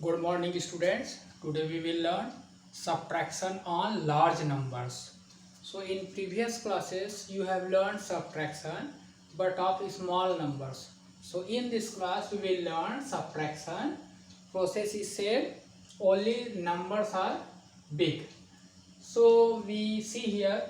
Good morning students. Today we will learn subtraction on large numbers. So in previous classes you have learned subtraction but of small numbers. So in this class we will learn subtraction. Process is same, only numbers are big. So we see here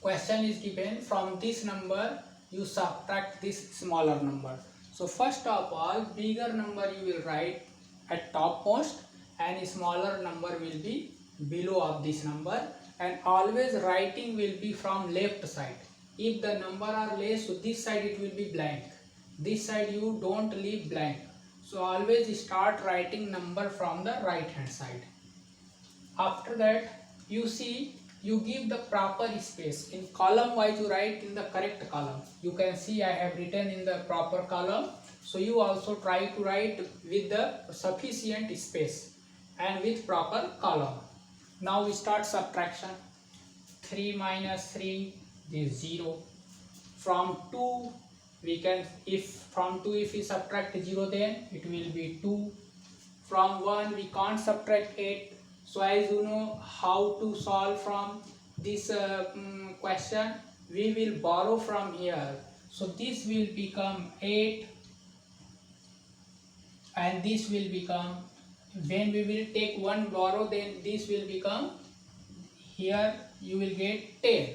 question is given, from this number you subtract this smaller number. So first of all, bigger number you will write at topmost and smaller number will be below of this number, and always writing will be from left side. If the number are less, so this side it will be blank, this side you don't leave blank. So always start writing number from the right hand side. After that you see, you give the proper space. In column wise you write in the correct column. You can see I have written in the proper column. So you also try to write with the sufficient space and with proper column. Now we start subtraction. 3 minus 3 is 0. From 2 we can, if we subtract 0 then it will be 2. From 1 we can't subtract 8. So as you know how to solve from this question, we will borrow from here. So this will become 8 and this will become, when we will take one borrow then this will become, here you will get 10.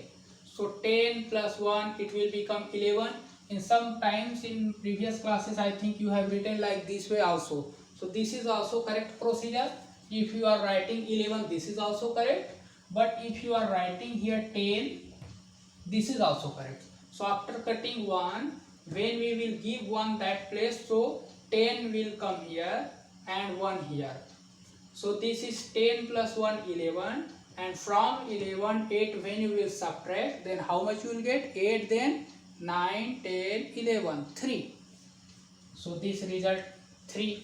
So 10 plus 1 it will become 11. In some times in previous classes I think you have written like this way also. So this is also correct procedure. If you are writing 11 this is also correct, but if you are writing here 10 this is also correct. So after cutting 1, when we will give 1 that place, so 10 will come here and 1 here. So this is 10 plus 1 11, and from 11 8 when you will subtract, then how much you will get? 8, then 9 10 11 3. So this result 3.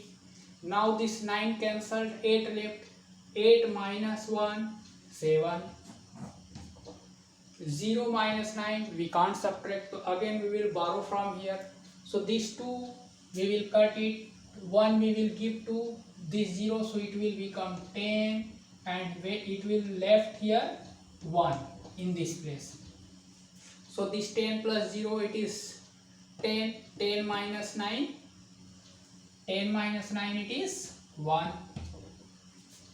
Now this 9 cancelled, 8 left. 8 minus 1 7. 0 minus 9 we can't subtract, so again we will borrow from here. So this 2 we will cut it, 1 we will give to this 0, so it will become 10, and it will left here 1 in this place. So this 10 plus 0 it is 10. 10 minus 9, 10 minus 9 it is 1.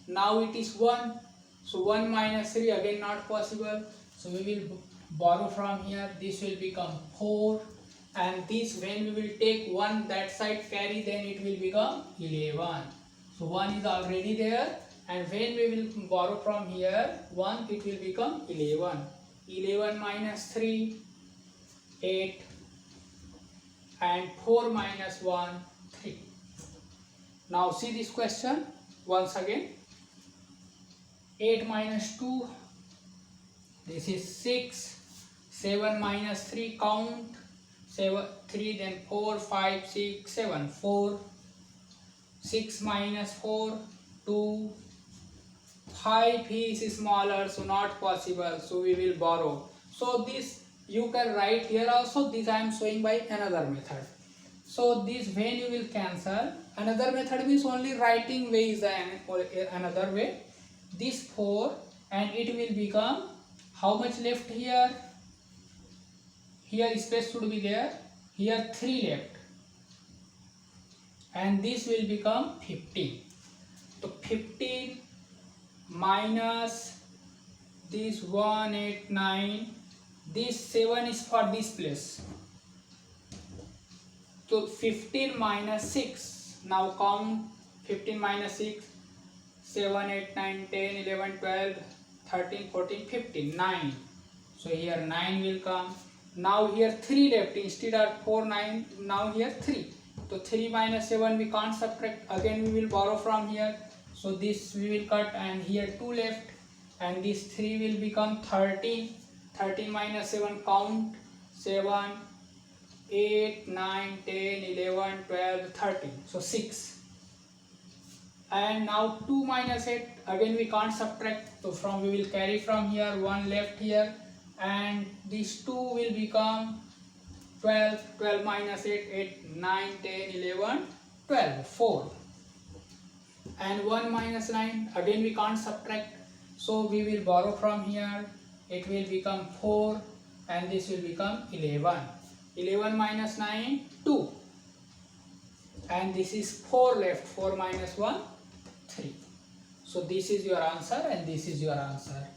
Now it is 1. So 1 minus 3 again not possible. So we will borrow from here. This will become 4. And this, when we will take 1 that side carry, then it will become 11. So 1 is already there. And when we will borrow from here 1, it will become 11. 11 minus 3 8. And 4 minus 1 3. Now see this question once again. 8 minus 2, this is 6. 7 minus 3, count 7 3, then 4 5 6 7 4. 6 minus 4 2. 5 is smaller, so not possible, so we will borrow. So this you can write here also. This I am showing by another method. So this when you will cancel, another method means only writing way is another way. This 4 and it will become, how much left here? Here space should be there. Here 3 left. And this will become 15. So 15 minus this 1 8 9. This 7 is for this place. So 15 minus 6. Now count 15 minus 6. 7 8 9 10 11 12 13 14 15 9. So here 9 will come. Now here 3 left, instead of 4 9, now here 3. So 3 minus 7 we can't subtract, again we will borrow from here. So this we will cut, and here 2 left, and this 3 will become 13. 13 minus 7, count 7 8 9 10 11 12 13. So 6. And now 2 minus 8, again we can't subtract, so from we will carry from here, 1 left here, and this 2 will become 12. 12 minus 8 8 9 10 11 12 4. and 1 minus 9, again we can't subtract, so we will borrow from here. It will become 4 and this will become 11. 11 minus 9, 2, and this is 4 left. 4 minus 1, 3. So this is your answer and this is your answer.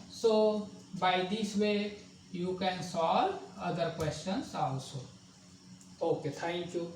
So by this way you can solve other questions also. Okay, thank you.